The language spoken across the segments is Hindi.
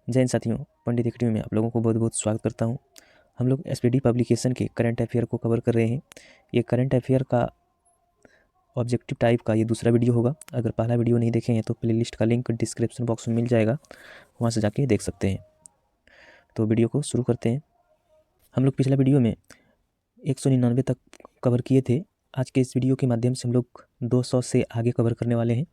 जय हिंद साथियों, पंडित एकेडमी में आप लोगों को बहुत बहुत स्वागत करता हूं। हम लोग एसपीडी पब्लिकेशन के करंट अफेयर को कवर कर रहे हैं। ये करंट अफेयर का ऑब्जेक्टिव टाइप का ये दूसरा वीडियो होगा। अगर पहला वीडियो नहीं देखे हैं तो प्लेलिस्ट का लिंक डिस्क्रिप्शन बॉक्स में मिल जाएगा, वहाँ से जाके देख सकते हैं। तो वीडियो को शुरू करते हैं। हम लोग पिछला वीडियो में 199 तक कवर किए थे। आज के इस वीडियो के माध्यम से हम लोग 200 से आगे कवर करने वाले हैं।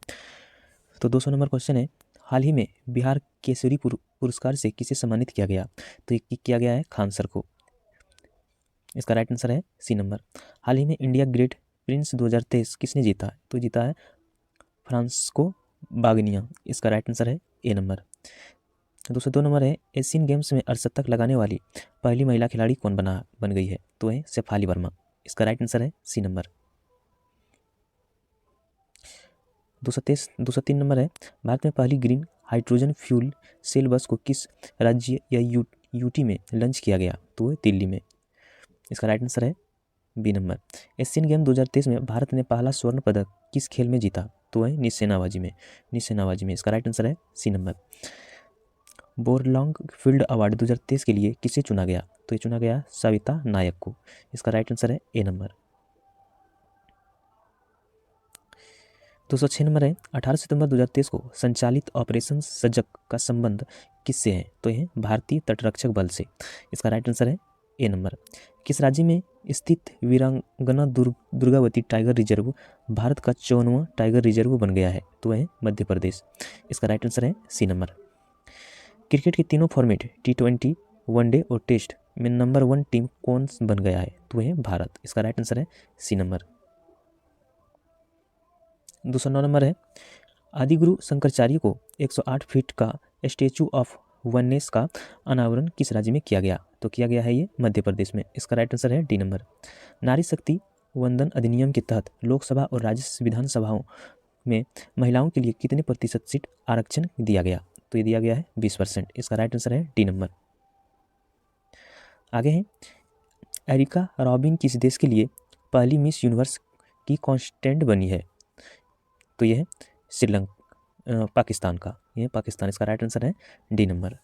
तो 200 नंबर क्वेश्चन है, हाल ही में बिहार केसरी पुरस्कार से किसे सम्मानित किया गया? तो ये किया गया है खान सर को। इसका राइट आंसर है सी नंबर। हाल ही में इंडिया ग्रेट प्रिंस 2023 किसने जीता? तो जीता है फ्रांसिस्को बागनिया। इसका राइट आंसर है ए नंबर। 202 नंबर है, एशियन गेम्स में अर्धशतक लगाने वाली पहली महिला खिलाड़ी कौन बन गई है? तो है शेफाली वर्मा। इसका राइट आंसर है सी नंबर। 203 नंबर है, भारत में पहली ग्रीन हाइड्रोजन फ्यूल सेल बस को किस राज्य या यूटी में लॉन्च किया गया? तो है दिल्ली में। इसका राइट आंसर है बी नंबर। एशियन गेम 2023 में भारत ने पहला स्वर्ण पदक किस खेल में जीता? तो है निशानेबाजी में। इसका राइट आंसर है सी नंबर। बोरलॉन्ग फील्ड अवार्ड 2023 के लिए किसे चुना गया? तो ये चुना गया सविता नायक को। इसका राइट आंसर है ए नंबर। 206 नंबर है, 18 सितंबर 2023 को संचालित ऑपरेशन सजग का संबंध किससे है? तो यह भारतीय तटरक्षक बल से। इसका राइट आंसर है ए नंबर। किस राज्य में स्थित वीरांगना दुर्गावती टाइगर रिजर्व भारत का 54वां टाइगर रिजर्व बन गया है? तो यह मध्य प्रदेश। इसका राइट आंसर है सी नंबर। क्रिकेट के तीनों फॉर्मेट T20, वनडे और टेस्ट में नंबर 1 टीम कौन बन गया है? तो यह भारत। इसका राइट आंसर है सी नंबर। 209 नंबर है, आदिगुरु शंकराचार्य को 108 फीट का स्टैचू ऑफ वननेस का अनावरण किस राज्य में किया गया? तो किया गया है ये मध्य प्रदेश में। इसका राइट आंसर है डी नंबर। नारी शक्ति वंदन अधिनियम के तहत लोकसभा और राज्य विधानसभाओं में महिलाओं के लिए कितने प्रतिशत सीट आरक्षण दिया गया? तो ये दिया गया है 20%। इसका राइट आंसर है डी नंबर। आगे है, एरिका रॉबिन किस देश के लिए पहली मिस यूनिवर्स की कॉन्स्टेंट बनी है? तो यह है श्रीलंका, पाकिस्तान का। यह पाकिस्तान। इसका राइट आंसर है डी नंबर।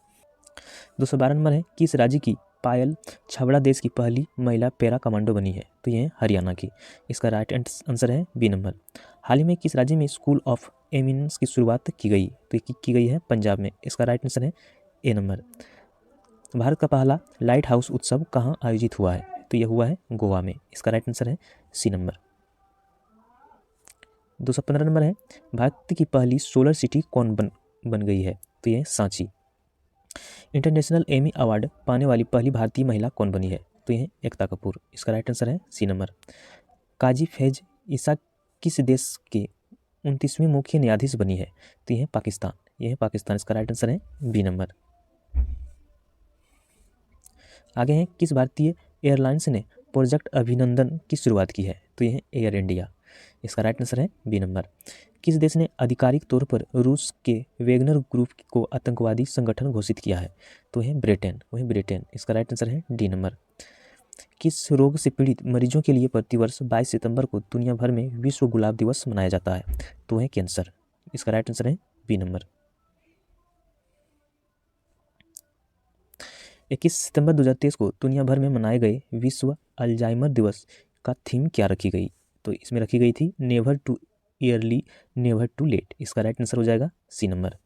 212 नंबर है, किस राज्य की पायल छाबड़ा देश की पहली महिला पैरा कमांडो बनी है? तो यह है हरियाणा की। इसका राइट आंसर है बी नंबर। हाल ही में किस राज्य में स्कूल ऑफ एमिनेंस की शुरुआत की गई? तो की गई है पंजाब में। इसका राइट आंसर है ए नंबर। भारत का पहला लाइट हाउस उत्सव कहाँ आयोजित हुआ है? तो यह हुआ है गोवा में। इसका राइट आंसर है सी नंबर। 215 नंबर है, भारत की पहली सोलर सिटी कौन बन गई है? तो यह सांची। इंटरनेशनल एमी अवार्ड पाने वाली पहली भारतीय महिला कौन बनी है? तो यह एकता कपूर। इसका राइट आंसर है सी नंबर। काजी फैज ईसा किस देश के 29वें मुख्य न्यायाधीश बनी है? तो यह पाकिस्तान। यह पाकिस्तान। इसका राइट आंसर है बी नंबर। आगे है, किस भारतीय एयरलाइंस ने प्रोजेक्ट अभिनंदन की शुरुआत की है? तो यह एयर इंडिया। इसका राइट आंसर है बी नंबर। किस देश ने आधिकारिक तौर पर रूस के वेगनर ग्रुप को आतंकवादी संगठन घोषित किया है? तो है ब्रिटेन। वही ब्रिटेन। इसका राइट आंसर है डी नंबर। किस रोग से पीड़ित मरीजों के लिए प्रतिवर्ष 22 सितंबर को दुनिया भर में विश्व गुलाब दिवस मनाया जाता है? तो है कैंसर। इसका राइट आंसर है बी नंबर। 21 सितंबर 2023 को दुनिया भर में मनाए गए विश्व अल्जाइमर दिवस का थीम क्या रखी गई? तो इसमें रखी गई थी never too early never too late. इसका राइट आंसर हो जाएगा सी नंबर।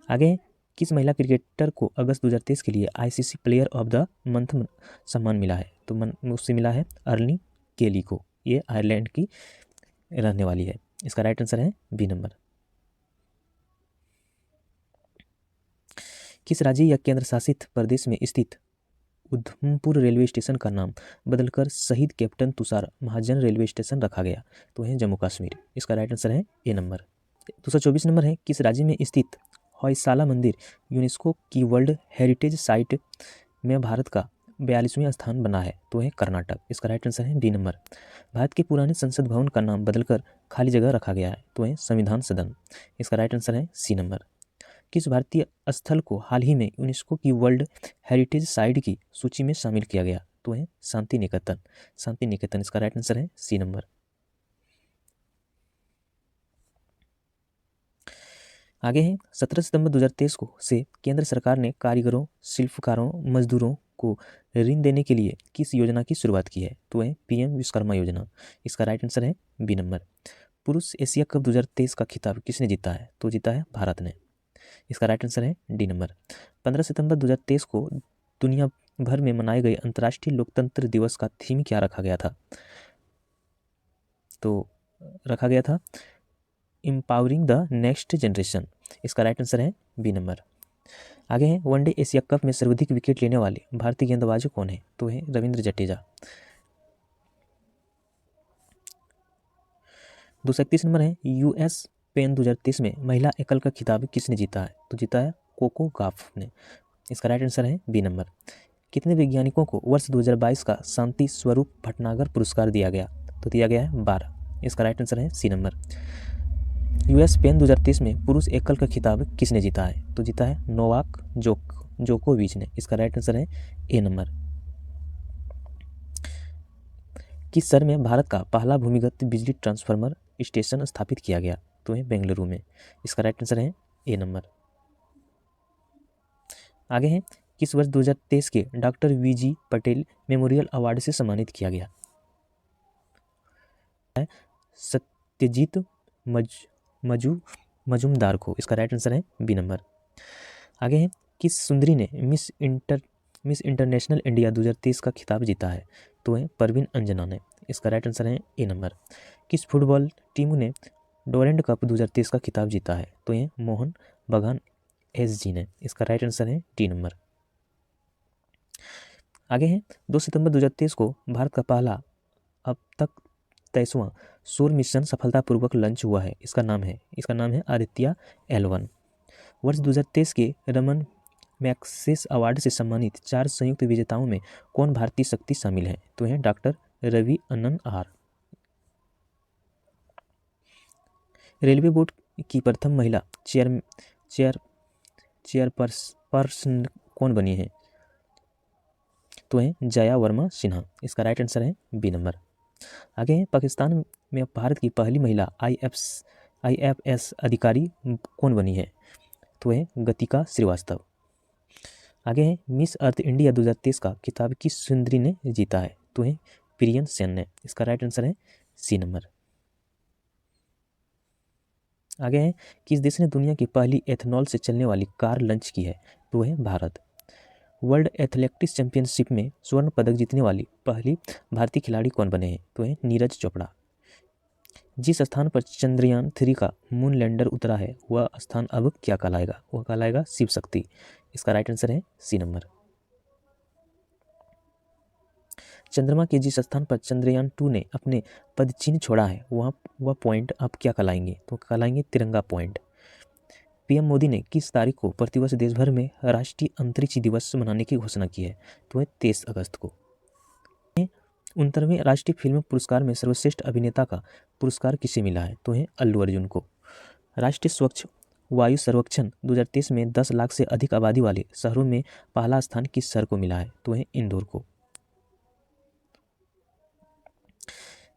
आगे, किस महिला क्रिकेटर को अगस्त 2023 के लिए ICC player of the month सम्मान मिला है? तो उससे मिला है अर्ली केली को। ये आयरलैंड की रहने वाली है। इसका राइट आंसर है बी नंबर। किस राज्य या केंद्र शासित प्रदेश में स्थित उधमपुर रेलवे स्टेशन का नाम बदलकर शहीद कैप्टन तुषार महाजन रेलवे स्टेशन रखा गया? तो है जम्मू कश्मीर। इसका राइट आंसर है ए नंबर। 224 नंबर है, किस राज्य में स्थित होयसाला मंदिर यूनेस्को की वर्ल्ड हेरिटेज साइट में भारत का 42वां स्थान बना है? तो है कर्नाटक। इसका राइट आंसर है बी नंबर। भारत के पुराने संसद भवन का नाम बदलकर खाली जगह रखा गया है? तो है संविधान सदन। इसका राइट आंसर है सी नंबर। किस भारतीय स्थल को हाल ही में यूनेस्को की वर्ल्ड हेरिटेज साइट की सूची में शामिल किया गया? तो है शांति निकेतन। शांति निकेतन। इसका राइट आंसर है सी नंबर। आगे है 17 सितंबर 2023 को से केंद्र सरकार ने कारीगरों, शिल्पकारों, मजदूरों को ऋण देने के लिए किस योजना की शुरुआत की है? तो है पीएम विश्वकर्मा योजना। इसका राइट आंसर है बी नंबर। पुरुष एशिया कप 2023 का खिताब किसने जीता है? तो जीता है भारत ने। इसका राइट आंसर है डी नंबर। 15 सितंबर 2023 को दुनिया भर में मनाए गए अंतर्राष्ट्रीय लोकतंत्र दिवस का थीम क्या रखा गया था? तो रखा गया था एम्पावरिंग द नेक्स्ट जनरेशन। इसका राइट आंसर है बी नंबर। आगे है वनडे एशिया कप में सर्वाधिक विकेट लेने वाले भारतीय गेंदबाज कौन है? तो है रविंद्र जडेजा। 231 नंबर है यूएस पेन 2023 में महिला एकल का खिताब किसने जीता है? तो जीता है कोको गाफ ने। इसका राइट आंसर है बी नंबर। कितने वैज्ञानिकों को वर्ष 2022 का शांति स्वरूप भटनागर पुरस्कार दिया गया? तो दिया गया है 12। इसका राइट आंसर है सी नंबर। यूएस पेन 2023 में पुरुष एकल का खिताब किसने जीता है? तो जीता है नोवाक जोकोविच ने। इसका राइट आंसर है ए नंबर। किस शहर में भारत का पहला भूमिगत बिजली ट्रांसफार्मर स्टेशन स्थापित किया गया? तो है बेंगलुरु में। इसका राइट आंसर है ए नंबर। आगे है किस वर्ष 2023 के doctor VG Patel memorial award से सम्मानित किया गया? सत्यजीत मजूमदार को। इसका राइट आंसर है बी नंबर। आगे है किस सुंदरी ने मिस इंटरनेशनल इंडिया 2023 का खिताब जीता है? तो है परवीन अंजना ने। इसका राइट आंसर है ए नंबर। किस फुटबॉल टीम ने डोरेंट कप 2023 का खिताब जीता है? तो ये मोहन बगान एसजी ने। इसका राइट आंसर है डी नंबर। आगे है 2 सितंबर 2023 को भारत का पहला अब तक 23वां सौर मिशन सफलतापूर्वक लॉन्च हुआ है। इसका नाम है आदित्य L1। वर्ष 2023 के रमन मैग्सेस अवार्ड से सम्मानित 4 संयुक्त विजेताओं में कौन भारतीय शक्ति शामिल है? तो है doctor Ravi Anan R. Railway board की प्रथम महिला चेयरपर्सन कौन बनी है? तो है जया वर्मा सिन्हा। इसका राइट आंसर है बी नंबर। आगे है पाकिस्तान में भारत की पहली महिला IFS अधिकारी कौन बनी है? तो है गतिका श्रीवास्तव। आगे है मिस अर्थ इंडिया 2023 का खिताब किस सुंदरी ने जीता है? तो है प्रियन सेन ने। इसका राइट आंसर है सी नंबर। आगे है किस देश ने दुनिया की पहली एथेनॉल से चलने वाली कार लॉन्च की है? तो है भारत। वर्ल्ड एथलेटिक्स चैंपियनशिप में स्वर्ण पदक जीतने वाली पहली भारतीय खिलाड़ी कौन बने हैं? तो है नीरज चोपड़ा। जिस स्थान पर चंद्रयान 3 का मून लैंडर उतरा है वह स्थान अब क्या कहलाएगा? वह कहलाएगा शिव शक्ति। इसका राइट आंसर है सी नंबर। चंद्रमा के जिस स्थान पर चंद्रयान 2 ने अपने पदचिन्ह छोड़ा है वह पॉइंट अब क्या कहलाएंगे? तो कहलाएंगे तिरंगा पॉइंट। पीएम मोदी ने किस तारीख को प्रतिवर्ष देश भर में राष्ट्रीय अंतरिक्ष दिवस मनाने की घोषणा की है? तो है 23 अगस्त को। 69वें राष्ट्रीय फिल्म पुरस्कार में सर्वश्रेष्ठ अभिनेता का पुरस्कार किसे मिला है? तो है अल्लू अर्जुन को। राष्ट्रीय स्वच्छ वायु सर्वेक्षण 2023 में 10 लाख से अधिक आबादी वाले शहरों में पहला स्थान किस शहर को मिला है? तो है इंदौर को।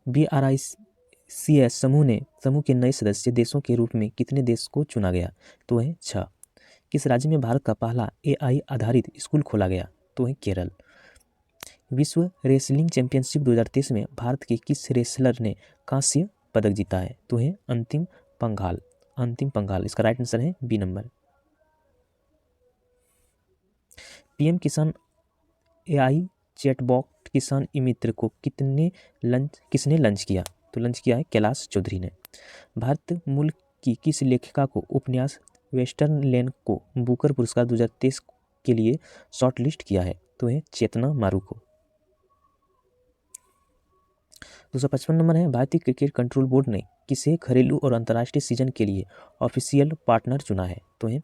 BRICS समूह के नए सदस्य देशों के रूप में कितने देश को चुना गया? तो है 6। किस राज्य में भारत का पहला AI आधारित स्कूल खोला गया? तो है केरल। विश्व रेसलिंग चैंपियनशिप 2023 में भारत के किस रेसलर ने कांस्य पदक जीता है? तो है अंतिम पंघाल। इसका राइट आंसर है बी नंबर। PM किसान AI चैटबॉट किसान ई-मित्र को किसने लॉन्च किया? तो लॉन्च किया है कैलाश चौधरी ने। भारत मूल की किस लेखिका को उपन्यास वेस्टर्न लेन को बुकर पुरस्कार 2023 के लिए शॉर्टलिस्ट किया है? तो है चेतना मारू को। 255 नंबर है भारतीय क्रिकेट कंट्रोल बोर्ड ने किसे घरेलू और अंतर्राष्ट्रीय सीजन के लिए ऑफिशियल पार्टनर चुना है? तो है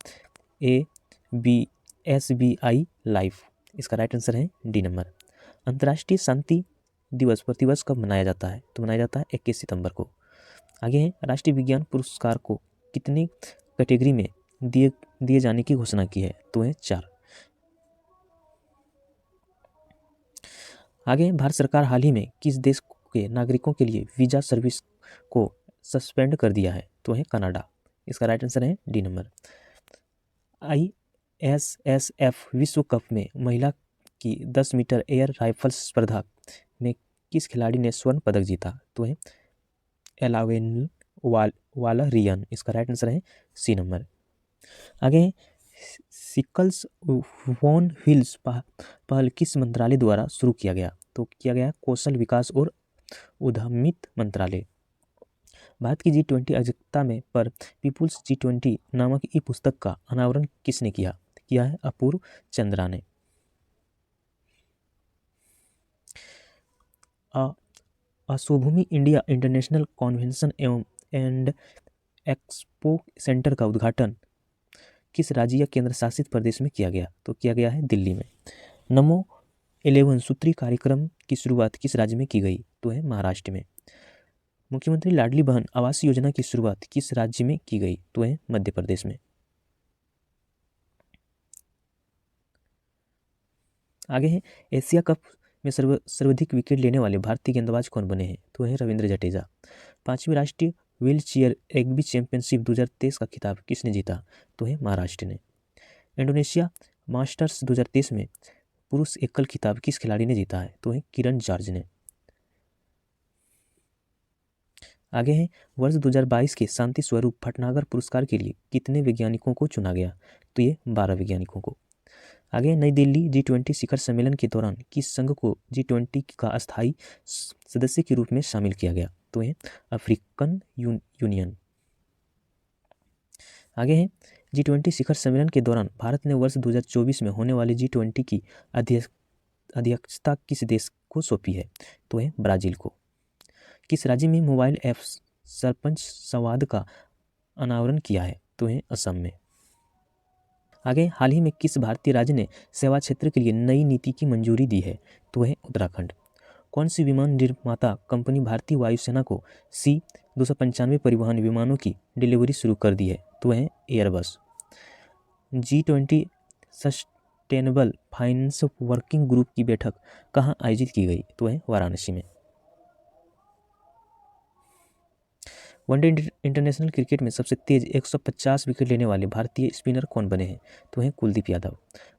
SBI लाइफ। इसका राइट आंसर है डी नंबर। अंतर्राष्ट्रीय शांति दिवस प्रतिवर्ष कब मनाया जाता है? तो मनाया जाता है 21 सितंबर को। आगे है राष्ट्रीय विज्ञान पुरस्कार को कितनी कैटेगरी में दिए जाने की घोषणा की है? तो है 4। आगे भारत सरकार हाल ही में किस देश के नागरिकों के लिए वीजा सर्विस को सस्पेंड कर दिया है? तो है कनाडा। इसका राइट आंसर है डी नंबर। ISSF विश्व कप में महिला की 10 मीटर एयर राइफल स्पर्धा में किस खिलाड़ी ने स्वर्ण पदक जीता? तो है एलावेन वालरियन। इसका राइट आंसर है सी नंबर। आगे है सिकल्स वॉन व्हील्स पहल किस मंत्रालय द्वारा शुरू किया गया? तो किया गया कौशल विकास और उद्यमित मंत्रालय। भारत की G20 अध्यक्षता में पर पीपुल्स G20 नामक ई पुस्तक का अनावरण किसने किया है? अपूर्व चंद्रा ने। Yashobhoomi India international convention and expo centre का उद्घाटन किस राज्य या केंद्र शासित प्रदेश में किया गया? तो किया गया है दिल्ली में। नमो 11 सूत्री कार्यक्रम की शुरुआत किस राज्य में की गई? तो है महाराष्ट्र में। मुख्यमंत्री लाडली बहन आवास योजना की शुरुआत किस राज्य में की गई? तो है मध्य प्रदेश में। आगे है एशिया कप में सर्वाधिक विकेट लेने वाले भारतीय गेंदबाज कौन बने हैं? तो है रविंद्र जडेजा। 5वीं राष्ट्रीय व्हील चेयर रग्बी चैंपियनशिप 2023 का खिताब किसने जीता? तो है महाराष्ट्र ने। इंडोनेशिया मास्टर्स 2023 में पुरुष एकल खिताब किस खिलाड़ी ने जीता है? तो है किरण जॉर्ज ने। आगे है वर्ष 2022 के शांति स्वरूप भटनागर पुरस्कार के लिए कितने वैज्ञानिकों को चुना गया? तो ये 12 वैज्ञानिकों को। आगे नई दिल्ली G20 शिखर सम्मेलन के दौरान किस संघ को G20 का अस्थायी सदस्य के रूप में शामिल किया गया? तो ये अफ्रीकन यूनियन। आगे है G20 शिखर सम्मेलन के दौरान भारत ने वर्ष 2024 में होने वाली G20 की अध्यक्षता किस देश को सौंपी है? तो है ब्राजील को। किस राज्य में मोबाइल ऐप सरपंच संवाद का अनावरण किया है? तो है असम में। आगे हाल ही में किस भारतीय राज्य ने सेवा क्षेत्र के लिए नई नीति की मंजूरी दी है? तो है उत्तराखंड। कौन सी विमान निर्माता कंपनी भारतीय वायुसेना को C-295 परिवहन विमानों की डिलीवरी शुरू कर दी है? तो है Airbus. G20 sustainable finance working group की बैठक कहाँ आयोजित की गई? तो है वाराणसी में। वनडे इंटरनेशनल क्रिकेट में सबसे तेज 150 विकेट लेने वाले भारतीय स्पिनर कौन बने हैं? तो हैं Kuldeep Yadav.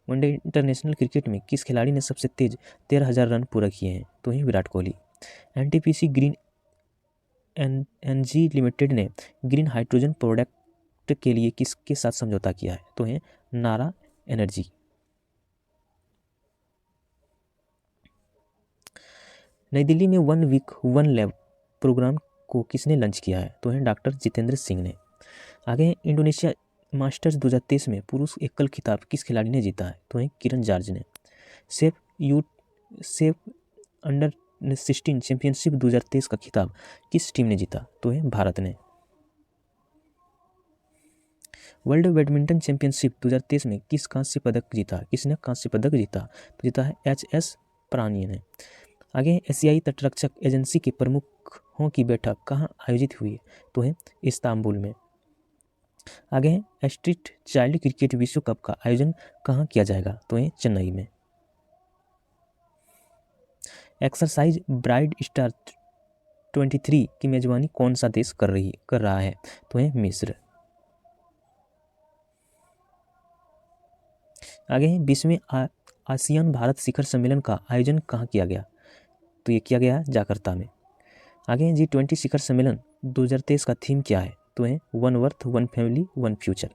One day international cricket में किस खिलाड़ी ने सबसे तेज 13,000 रन पूरा किए हैं? तो हैं Virat Kohli. NTPC green energy limited ने ग्रीन हाइड्रोजन प्रोडक्ट के लिए किसके साथ समझौता किया है? तो हैं नारा एनर्जी। नई दिल्ली में 1 वीक 1 लैब प्रोग्राम को किसने लॉन्च किया है? तो है डॉक्टर जितेंद्र सिंह ने। आगे इंडोनेशिया मास्टर्स 2023 में पुरुष एकल खिताब किस खिलाड़ी ने जीता है? तो है किरण जॉर्ज ने। सेफ अंडर 16 चैंपियनशिप 2023 का खिताब किस टीम ने जीता? तो है भारत ने। वर्ल्ड बैडमिंटन चैंपियनशिप 2023 में किस कांस्य पदक जीता? किसने कांस्य पदक जीता? तो जीता है HS प्राणी ने। आगे एशियाई तटरक्षक एजेंसी के प्रमुखों की बैठक कहाँ आयोजित हुई? तो है इस्तांबुल में। आगे है स्ट्रीट चाइल्ड क्रिकेट विश्व कप का आयोजन कहाँ किया जाएगा? तो है चेन्नई में। एक्सरसाइज ब्राइट स्टार 23 की मेजबानी कौन सा देश कर रहा है? तो है मिस्र। आगे है 20वें आसियान भारत शिखर सम्मेलन का आयोजन कहाँ किया गया? तो ये किया गया जाकार्ता में। आगे G20 शिखर सम्मेलन 2023 का थीम क्या है? तो है 1 अर्थ 1 फैमिली 1 फ्यूचर।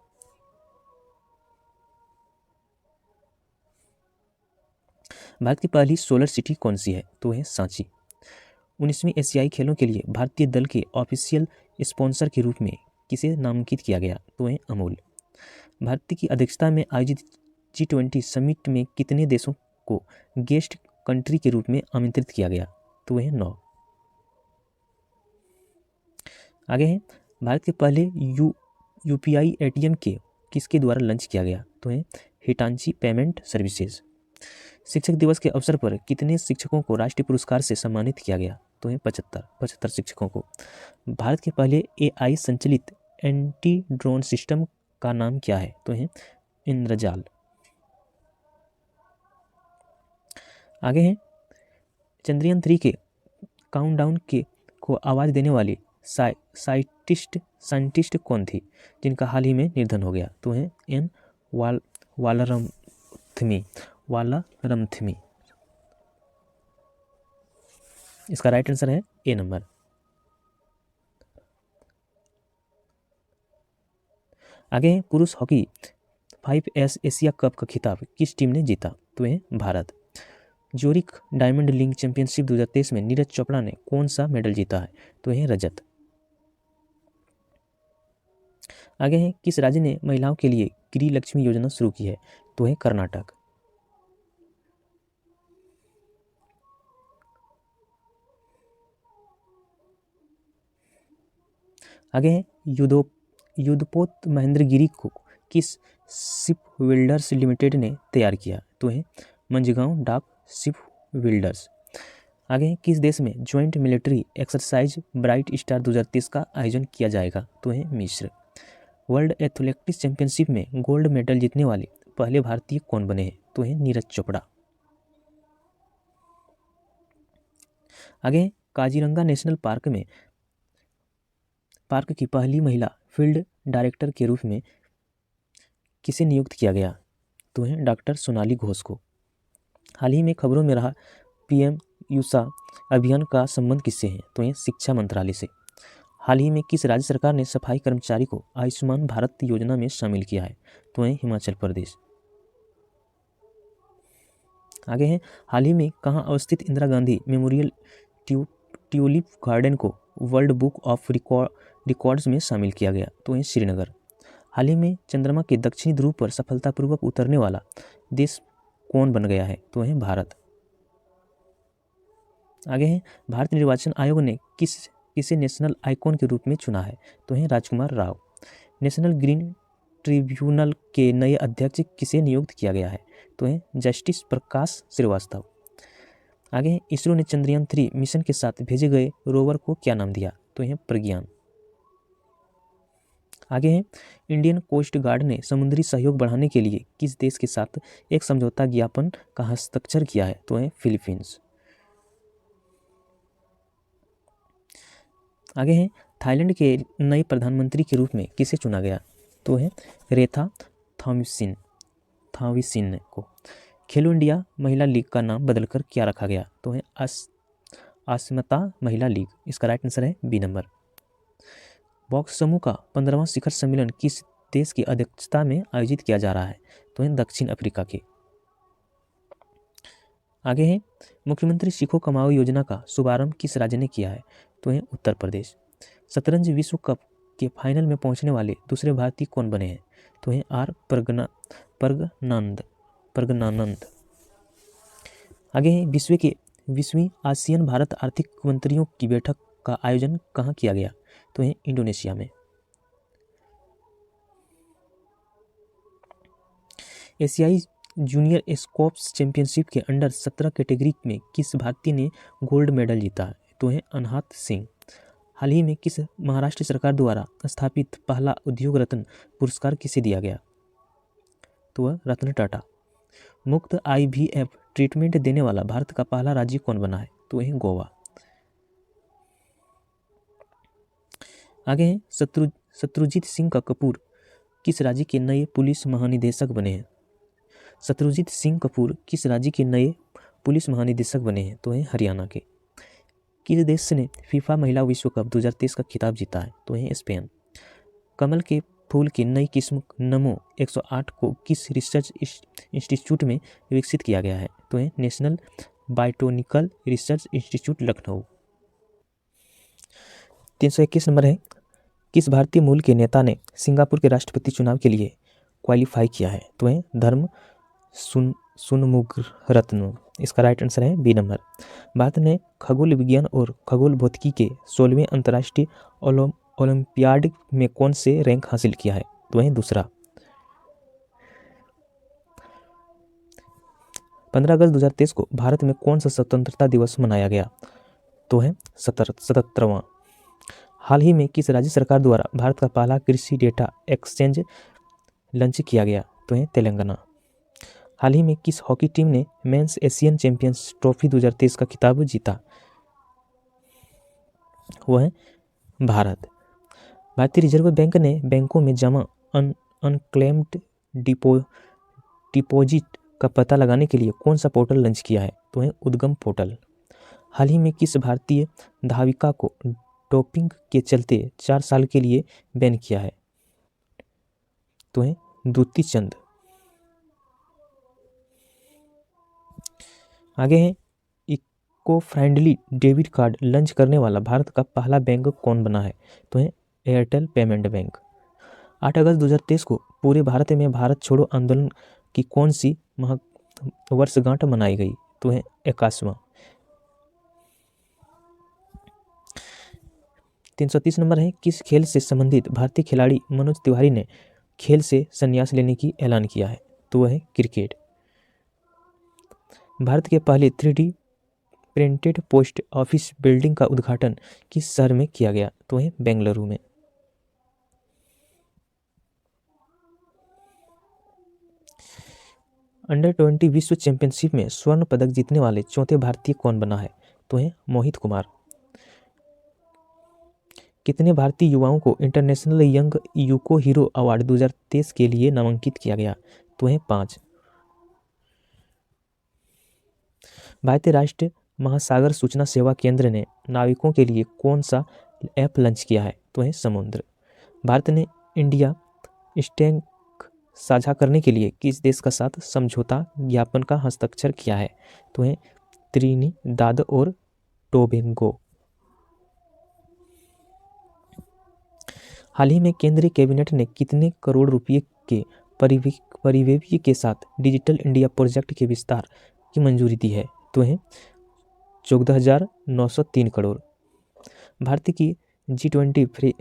भारत की पहली सोलर सिटी कौन सी है? तो है सांची। 19वीं एशियाई खेलों के लिए भारतीय दल के ऑफिशियल स्पॉन्सर के रूप में किसे नामांकित किया गया? तो है अमूल। भारत की अध्यक्षता में आयोजित G20 समिट में कितने देशों को गेस्ट कंट्री के रूप में आमंत्रित किया गया? तो है 9। आगे है भारत के पहले UPI ATM के किसके द्वारा लॉन्च किया गया? तो है हिटाची पेमेंट सर्विसेज। शिक्षक दिवस के अवसर पर कितने शिक्षकों को राष्ट्रीय पुरस्कार से सम्मानित किया गया? तो है 75 शिक्षकों को। भारत के पहले AI संचालित एंटी ड्रोन सिस्टम का नाम क्या है? तो है इंद्रजाल। आगे है चंद्रयान 3 के काउंटडाउन को आवाज देने वाली साइंटिस्ट कौन थी जिनका हाल ही में निधन हो गया? तो है एन वालारमथमी। इसका राइट आंसर है ए नंबर। आगे पुरुष हॉकी 5S एशिया कप का खिताब किस टीम ने जीता? तो है भारत। जोरिक डायमंड लीग चैंपियनशिप 2023 में नीरज चोपड़ा ने कौन सा मेडल जीता है? तो है रजत। आगे है किस राज्य ने महिलाओं के लिए गृह लक्ष्मी योजना शुरू की है? तो है कर्नाटक। आगे है युद्धपोत महेंद्रगिरी को किस शिप बिल्डर्स लिमिटेड ने तैयार किया? तो है मंझगांव डाक शिप बिल्डर्स। आगे है किस देश में joint military exercise bright star 2023 का आयोजन किया जाएगा? तो है मिस्र। वर्ल्ड एथलेटिक्स चैंपियनशिप में गोल्ड मेडल जीतने वाले पहले भारतीय कौन बने हैं? तो है नीरज चोपड़ा। आगे काजीरंगा नेशनल पार्क की पहली महिला फील्ड डायरेक्टर के रूप में किसे नियुक्त किया गया? तो है डॉक्टर सोनाली घोष को। हाल ही में खबरों में रहा PM युषा अभियान का संबंध किससे है? तो है शिक्षा मंत्रालय से। हाल ही में किस राज्य सरकार ने सफाई कर्मचारी को आयुष्मान भारत योजना में शामिल किया है? तो है हिमाचल प्रदेश। आगे है हाल ही में कहाँ अवस्थित Indira Gandhi memorial tulip garden को वर्ल्ड बुक ऑफ रिकॉर्ड्स में शामिल किया गया? तो है श्रीनगर। हाल ही में चंद्रमा के दक्षिणी ध्रुव पर सफलतापूर्वक उतरने वाला देश कौन बन गया है? तो है भारत। आगे है भारत निर्वाचन आयोग ने किसे नेशनल आइकॉन के रूप में चुना है? तो है राजकुमार राव। नेशनल ग्रीन ट्रिब्यूनल के नए अध्यक्ष किसे नियुक्त किया गया है? तो है जस्टिस प्रकाश श्रीवास्तव। आगे इसरो ने चंद्रयान 3 मिशन के साथ भेजे गए रोवर को क्या नाम दिया? तो है प्रज्ञान। आगे है इंडियन कोस्ट गार्ड ने समुद्री सहयोग बढ़ाने के लिए किस देश के साथ एक समझौता ज्ञापन का हस्ताक्षर किया है? तो है फिलीपींस। आगे है थाईलैंड के नए प्रधानमंत्री के रूप में किसे चुना गया? तो है रेखा थाविसिन को। खेलो इंडिया महिला लीग का नाम बदलकर क्या रखा गया? तो है अस्मिता महिला लीग। इसका राइट आंसर है बी नंबर। बॉक्स समूह का 15वां शिखर सम्मेलन किस देश की अध्यक्षता में आयोजित किया जा रहा है? तो है दक्षिण अफ्रीका के। आगे है मुख्यमंत्री सीखो कमाओ योजना का शुभारंभ किस राज्य ने किया है? तो है उत्तर प्रदेश। शतरंज विश्व कप के फाइनल में पहुंचने वाले दूसरे भारतीय कौन बने हैं? तो है आर प्रगनानंद। आगे है 20वीं आसियान भारत आर्थिक मंत्रियों की बैठक का आयोजन कहाँ किया गया? तो है इंडोनेशिया में। एशियाई जूनियर स्क्वैश चैंपियनशिप के अंडर 17 कैटेगरी में किस भारतीय ने गोल्ड मेडल जीता है? तो है अनहत सिंह। हाल ही में किस महाराष्ट्र सरकार द्वारा स्थापित पहला उद्योग रत्न पुरस्कार किसे दिया गया? तो वह रतन टाटा। मुफ्त IVF ट्रीटमेंट देने वाला भारत का पहला राज्य कौन बना है? तो है गोवा। आगे है शत्रुजीत सिंह कपूर किस राज्य के नए पुलिस महानिदेशक बने हैं? शत्रुजीत सिंह कपूर किस राज्य के नए पुलिस महानिदेशक बने हैं? तो है हरियाणा के। किस देश ने फीफा महिला विश्व कप 2023 का खिताब जीता है? तो है स्पेन। कमल के फूल की नई किस्म नमो 108 को किस रिसर्च इंस्टीट्यूट में विकसित किया गया है? तो है national biotechnical research institute Lucknow. 321 number है किस भारतीय मूल के नेता ने सिंगापुर के राष्ट्रपति चुनाव के लिए क्वालिफाई किया है? तो है धर्म सुनमुगरत्न। इसका राइट आंसर है बी नंबर। भारत ने खगोल विज्ञान और खगोल भौतिकी के 16वें अंतर्राष्ट्रीय ओलंपियाड में कौन से रैंक हासिल किया है? तो है दूसरा। 15 अगस्त 2023 को भारत में कौन सा स्वतंत्रता दिवस मनाया गया? तो है 77वां। हाल ही में किस राज्य सरकार द्वारा भारत का पहला कृषि डेटा एक्सचेंज लॉन्च किया गया? तो है तेलंगाना। हाल ही में किस हॉकी टीम ने मेंस एशियन चैंपियंस ट्रॉफी 2023 का खिताब जीता? वो है भारत। भारतीय रिजर्व बैंक ने बैंकों में जमा अनक्लेम्ड डिपॉजिट का पता लगाने के लिए कौन सा पोर्टल लॉन्च किया है? तो है उद्गम पोर्टल। हाल ही में किस भारतीय धाविका को डोपिंग के चलते 4 साल के लिए बैन किया है? तो है द्युति चंद। आगे है eco friendly debit card launch करने वाला भारत का पहला बैंक कौन बना है? तो है एयरटेल पेमेंट बैंक। 8 अगस्त 2023 को पूरे भारत में भारत छोड़ो आंदोलन की कौन सी वर्षगांठ मनाई गई? तो है 81वां। 330 नंबर है किस खेल से संबंधित भारतीय खिलाड़ी मनोज तिवारी ने खेल से संन्यास लेने की ऐलान किया है? तो वह है क्रिकेट। भारत के पहले 3D printed post office building का उद्घाटन किस शहर में किया गया? तो है बेंगलुरु में। अंडर 20 विश्व चैंपियनशिप में स्वर्ण पदक जीतने वाले चौथे भारतीय कौन बना है? तो है मोहित कुमार। कितने भारतीय युवाओं को international young UCO hero award 2023 के लिए नामांकित किया गया? तो है 5। भारतीय राष्ट्रीय महासागर सूचना सेवा केंद्र ने नाविकों के लिए कौन सा ऐप लॉन्च किया है? तो है समुद्र। भारत ने इंडिया स्टैंक साझा करने के लिए किस देश का साथ समझौता ज्ञापन का हस्ताक्षर किया है? तो है त्रिनिदाद और टोबैगो। हाल ही में केंद्रीय कैबिनेट ने कितने करोड़ रुपए के परिव्यय के साथ डिजिटल इंडिया प्रोजेक्ट के विस्तार की मंजूरी दी है? तो है 14,903 करोड़। भारत की G20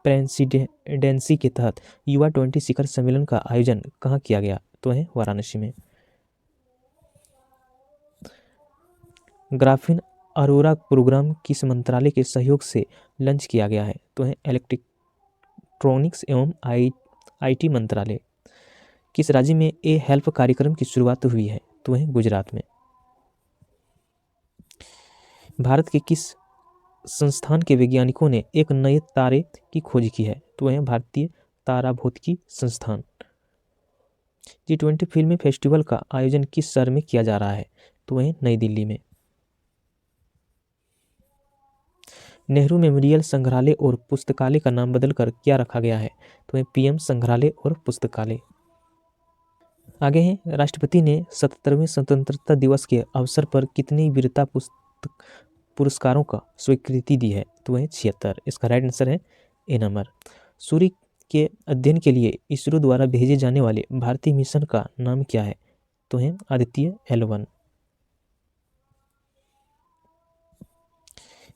प्रेसिडेंसी के तहत युवा 20 शिखर सम्मेलन का आयोजन कहाँ किया गया? तो है वाराणसी में। ग्राफीन अरोरा प्रोग्राम किस मंत्रालय के सहयोग से लॉन्च किया गया है? तो है इलेक्ट्रॉनिक्स एवं IT मंत्रालय। किस राज्य में ए हेल्प कार्यक्रम की शुरुआत हुई है? तो है गुजरात में। भारत के किस संस्थान के वैज्ञानिकों ने एक नए तारे की खोज की है? तो है भारतीय ताराभौतिकी संस्थान। G20 फिल्म फेस्टिवल का आयोजन किस शहर में किया जा रहा है? तो है नई दिल्ली में। नेहरू मेमोरियल संग्रहालय और पुस्तकालय का नाम बदलकर क्या रखा गया है? तो है PM संग्रहालय और पुस्तकालय। आगे है राष्ट्रपति ने 77वें स्वतंत्रता दिवस के अवसर पर कितनी वीरता पुरस्कारों का स्वीकृति दी है? तो है 76। इसका राइट आंसर है ए नंबर। सूर्य के अध्ययन के लिए इसरो द्वारा भेजे जाने वाले भारतीय मिशन का नाम क्या है? तो है आदित्य L1।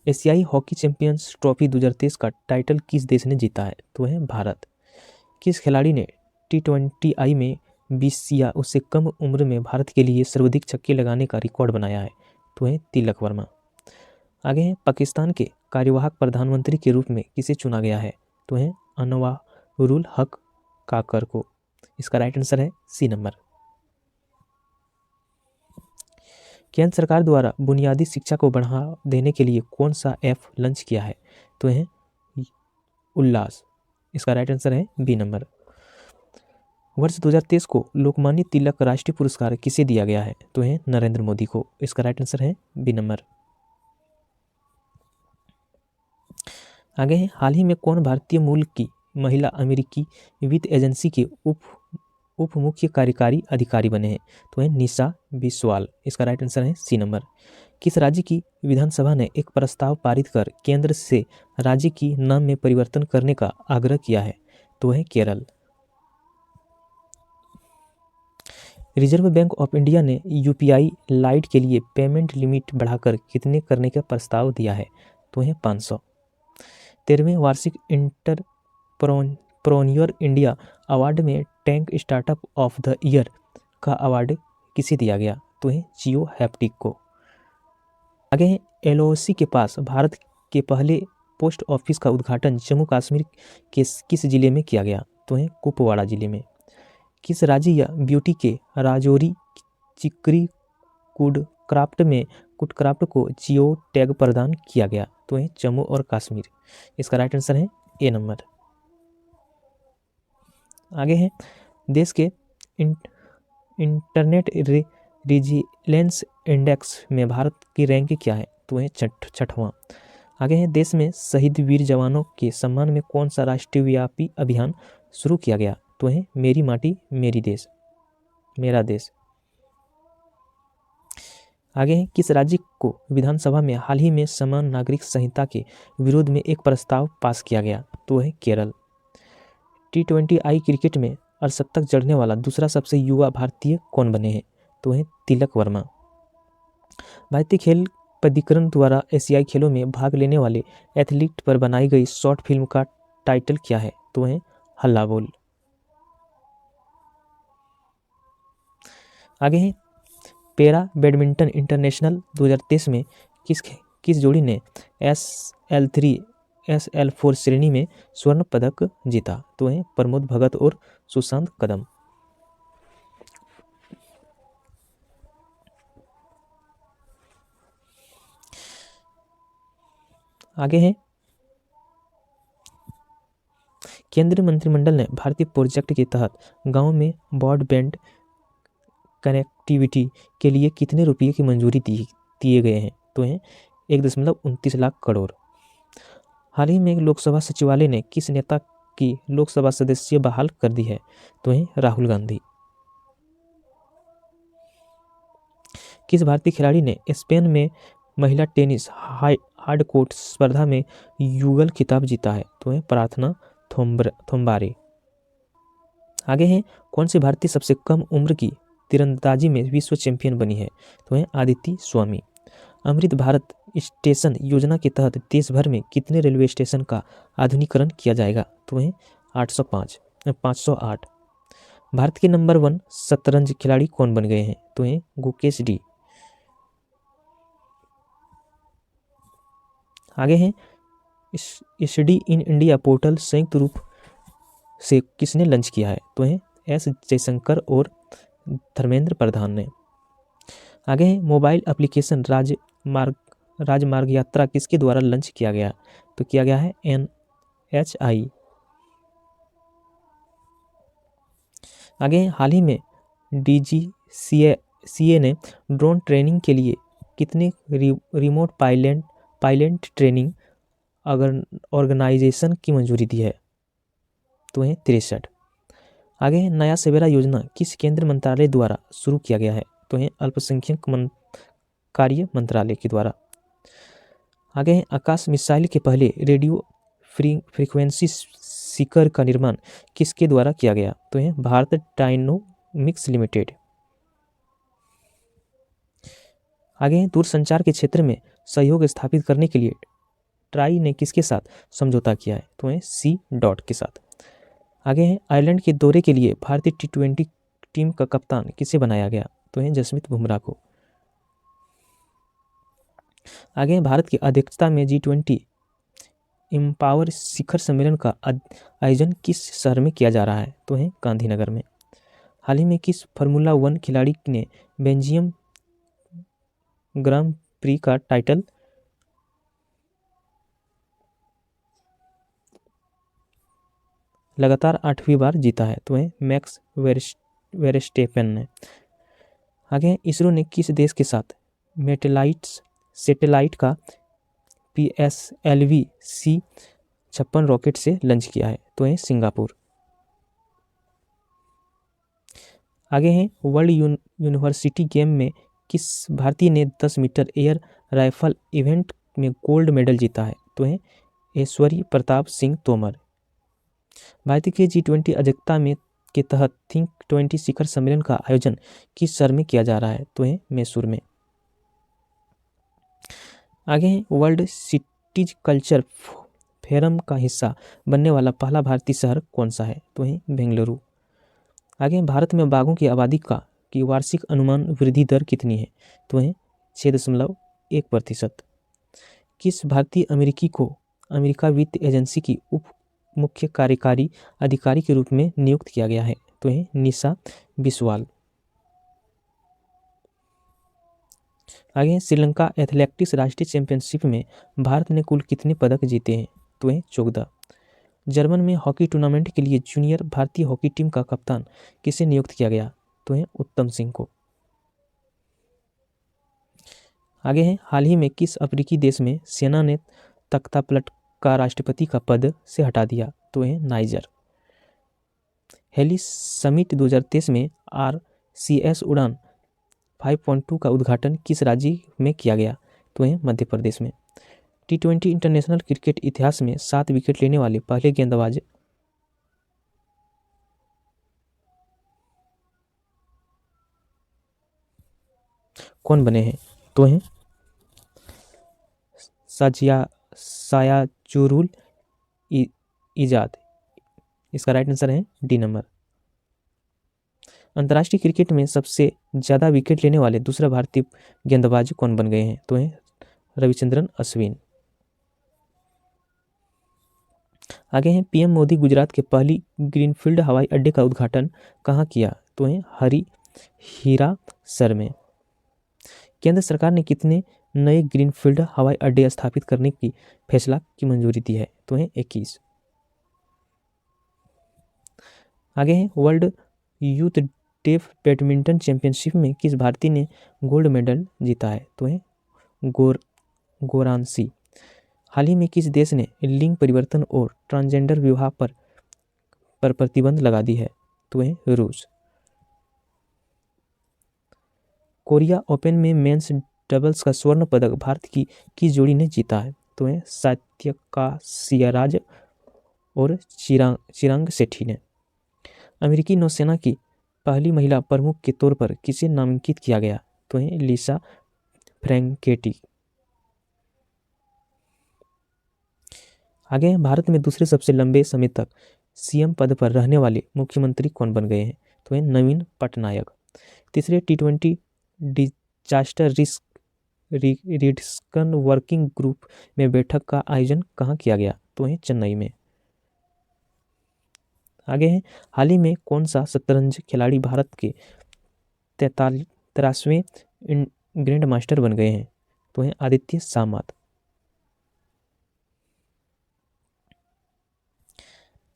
एशियाई हॉकी चैंपियंस ट्रॉफी 2023 का टाइटल किस देश ने जीता है? तो है भारत। किस खिलाड़ी ने T20I में 20 या उससे कम उम्र में भारत के लिए सर्वाधिक छक्के लगाने का रिकॉर्ड बनाया है? तो है तिलक वर्मा। आगे है पाकिस्तान के कार्यवाहक प्रधानमंत्री के रूप में किसे चुना गया है? तो है अनवारुल हक काकर को। इसका राइट आंसर है C नंबर। केंद्र सरकार द्वारा बुनियादी शिक्षा को बढ़ावा देने के लिए कौन सा ऐप लॉन्च किया है? तो है उल्लास। इसका राइट आंसर है B नंबर। वर्ष 2023 को लोकमान्य तिलक राष्ट्रीय पुरस्कार किसे दिया गया है? तो है नरेंद्र मोदी को। इसका राइट आंसर है B नंबर। आगे है हाल ही में कौन भारतीय मूल की महिला अमेरिकी वित्त एजेंसी के उप मुख्य कार्यकारी अधिकारी बने हैं? तो है निशा बिस्वाल। इसका राइट आंसर है C नंबर। किस राज्य की विधानसभा ने एक प्रस्ताव पारित कर केंद्र से राज्य की नाम में परिवर्तन करने का आग्रह किया है? तो है Kerala. Reserve bank of India ने UPI लाइट के लिए पेमेंट लिमिट बढ़ाकर कितने करने का प्रस्ताव दिया है? तो है 500। 13वें वार्षिक एंटरप्रेन्योर इंडिया अवार्ड में tech startup of the year का अवार्ड किसे दिया गया? तो है जियो हैप्टिक को। आगे है LOC के पास भारत के पहले पोस्ट ऑफिस का उद्घाटन जम्मू कश्मीर के किस जिले में किया गया? तो है कुपवाड़ा जिले में। किस राज्य या ब्यूटी के राजौरी चिकरी कुडक्राफ्ट को जियो टैग प्रदान किया गया? तो है जम्मू और कश्मीर। इसका राइट आंसर है ए नंबर। आगे है देश के इंटरनेट रिजिलेंस इंडेक्स में भारत की रैंक क्या है? तो है छठवां। आगे है देश में शहीद वीर जवानों के सम्मान में कौन सा राष्ट्रव्यापी अभियान शुरू किया गया? तो है मेरी माटी मेरी देश, मेरा देश। आगे है किस राज्य को विधानसभा में हाल ही में समान नागरिक संहिता के विरोध में एक प्रस्ताव पास किया गया? तो है केरल। T20I क्रिकेट में अर्धशतक जड़ने वाला दूसरा सबसे युवा भारतीय कौन बने हैं? तो है तिलक वर्मा। भारतीय खेल प्राधिकरण द्वारा एशियाई खेलों में भाग लेने वाले एथलीट पर बनाई गई शॉर्ट फिल्म का टाइटल क्या है? तो है हल्ला बोल। आगे है पैरा बैडमिंटन इंटरनेशनल 2023 में किस जोड़ी ने SL3 SL4 श्रेणी में स्वर्ण पदक जीता? तो है प्रमोद भगत और सुशांत कदम। आगे है केंद्रीय मंत्रिमंडल ने भारतीय प्रोजेक्ट के तहत गांव में ब्रॉडबैंड कनेक्टिविटी के लिए कितने रुपये की मंजूरी दिए गए हैं? तो है 1.29 लाख करोड़। हाल ही में लोकसभा सचिवालय ने किस नेता की लोकसभा सदस्य बहाल कर दी है? तो है राहुल गांधी। किस भारतीय खिलाड़ी ने स्पेन में महिला टेनिस हार्डकोर्ट स्पर्धा में युगल खिताब जीता है? तो है प्रार्थना थोम्बारे। आगे है कौन सी भारतीय सबसे कम उम्र की तीरंदाजी में विश्व चैंपियन बनी है? तो है आदिति स्वामी। अमृत भारत स्टेशन योजना के तहत देश भर में कितने रेलवे स्टेशन का आधुनिकीकरण किया जाएगा? तो है 508। भारत के नंबर 1 शतरंज खिलाड़ी कौन बन गए हैं? तो है गुकेश डी। आगे है स्टडी इन इंडिया पोर्टल संयुक्त रूप से किसने लॉन्च किया है? तो है S जयशंकर और धर्मेंद्र प्रधान ने। आगे है मोबाइल एप्लीकेशन राजमार्ग यात्रा किसके द्वारा लॉन्च किया गया? तो किया गया है NHI। आगे हाल ही में DGCA ने ड्रोन ट्रेनिंग के लिए कितने रिमोट पायलट ट्रेनिंग ऑर्गेनाइजेशन की मंजूरी दी है? तो है 63। आगे है नया सवेरा योजना किस केंद्र मंत्रालय द्वारा शुरू किया गया है? तो है अल्पसंख्यक कार्य मंत्रालय के द्वारा। आगे है आकाश मिसाइल के पहले रेडियो फ्रीक्वेंसी सीकर का निर्माण किसके द्वारा किया गया? तो है भारत डायनोमिक्स लिमिटेड। आगे है दूरसंचार के क्षेत्र में सहयोग स्थापित करने के लिए ट्राई ने किसके साथ समझौता किया है? तो है C.डॉट के साथ। आगे है आयरलैंड के दौरे के लिए भारतीय T20 टीम का कप्तान किसे बनाया गया? तो है जसप्रीत बुमराह को। आगे भारत की अध्यक्षता में G20 एम्पावर शिखर सम्मेलन का आयोजन किस शहर में किया जा रहा है? तो है गांधीनगर में। हाल ही में किस फार्मूला 1 खिलाड़ी ने बेल्जियम ग्रां प्री का टाइटल लगातार 8वीं बार जीता है? तो है मैक्स वेरस्टेपेन ने। आगे इसरो ने किस देश के साथ सैटेलाइट का PSLV C56 रॉकेट से लॉन्च किया है? तो है सिंगापुर। आगे है वर्ल्ड यूनिवर्सिटी गेम में किस भारतीय ने 10 मीटर एयर राइफल इवेंट में गोल्ड मेडल जीता है? तो है ऐश्वर्य प्रताप सिंह तोमर। भारत के G20 अध्यक्षता में के तहत थिंक 20 शिखर सम्मेलन का आयोजन किस शहर में किया जा रहा है? तो है मैसूर में। आगे है वर्ल्ड सिटीज कल्चर फोरम का हिस्सा बनने वाला पहला भारतीय शहर कौन सा है? तो है बेंगलुरु। आगे भारत में बाघों की आबादी की वार्षिक अनुमान वृद्धि दर कितनी है? तो है 6.1%। किस भारतीय अमेरिकी को अमेरिका वित्त एजेंसी की उप मुख्य कार्यकारी अधिकारी के रूप में नियुक्त किया गया है? तो है निशा बिस्वाल। आगे श्रीलंका एथलेटिक्स राष्ट्रीय चैंपियनशिप में भारत ने कुल कितने पदक जीते हैं? तो है 14। जर्मन में हॉकी टूर्नामेंट के लिए जूनियर भारतीय हॉकी टीम का कप्तान किसे नियुक्त किया गया? तो है उत्तम सिंह को। आगे है, हाल ही में किस अफ्रीकी देश में सेना ने तख्तापलट का राष्ट्रपति का पद से हटा दिया? तो है नाइजर। हेली समिट 2023 में RCS उड़ान 5.2 का उद्घाटन किस राज्य में किया गया? तो है मध्य प्रदेश में। T20 इंटरनेशनल क्रिकेट इतिहास में 7 विकेट लेने वाले पहले गेंदबाज कौन बने हैं? तो हैं सायाजुरुल इजाद। इसका राइट आंसर है डी नंबर। अंतर्राष्ट्रीय क्रिकेट में सबसे ज़्यादा विकेट लेने वाले दूसरा भारतीय गेंदबाज कौन बन गए हैं? तो हैं रविचंद्रन अश्विन। आगे हैं, PM मोदी गुजरात के पहली ग्रीनफील्ड हवाई अड्डे का उद्घाटन कहाँ किया? तो हैं हिरासर में। केंद्र सरकार ने कितने नए ग्रीनफील्ड हवाई अड्डे स्थापित करने की फैसला की मंजूरी दी है? तो हैं 21। आगे हैं, वर्ल्ड यूथ टेफ बैडमिंटन चैंपियनशिप में किस भारतीय ने गोल्ड मेडल जीता है? तो है गोरांसी। हाल ही में किस देश ने लिंग परिवर्तन और ट्रांसजेंडर विवाह पर प्रतिबंध लगा दी है? तो है रूस। कोरिया ओपन में मेंस डबल्स का स्वर्ण पदक भारत की किस जोड़ी ने जीता है? तो है सात्यका सिराज और चिरांग शेट्टी ने। अमेरिकी नौसेना की पहली महिला प्रमुख के तौर पर किसे नामांकित किया गया? तो है लिसा फ्रैंकेटी। आगे भारत में दूसरे सबसे लंबे समय तक CM पद पर रहने वाले मुख्यमंत्री कौन बन गए हैं? तो है नवीन पटनायक। तीसरे T20 disaster risk reduction working group में बैठक का आयोजन कहाँ किया गया? तो है चेन्नई में। आगे है, हाल ही में कौन सा शतरंज खिलाड़ी भारत के 43वें ग्रैंड मास्टर बन गए हैं? तो है आदित्य सामंत।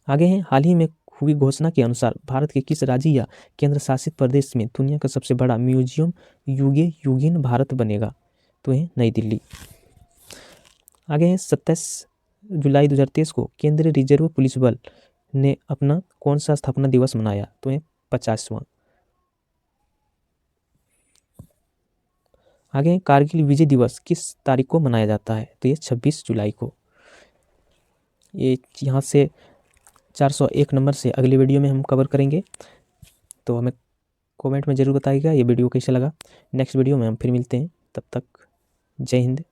आगे है, हाल ही में हुई घोषणा के अनुसार भारत के किस राज्य या केंद्र शासित प्रदेश में दुनिया का सबसे बड़ा म्यूजियम युगे युगीन भारत बनेगा? तो है नई दिल्ली। आगे है, 27 जुलाई 2023 को केंद्रीय रिजर्व पुलिस बल ने अपना कौन सा स्थापना दिवस मनाया? तो है 50वां। आगे, कारगिल विजय दिवस किस तारीख को मनाया जाता है? तो ये 26 जुलाई को। ये यहाँ से 401 नंबर से अगले वीडियो में हम कवर करेंगे, तो हमें कमेंट में ज़रूर बताइएगा ये वीडियो कैसा लगा। नेक्स्ट वीडियो में हम फिर मिलते हैं, तब तक जय हिंद।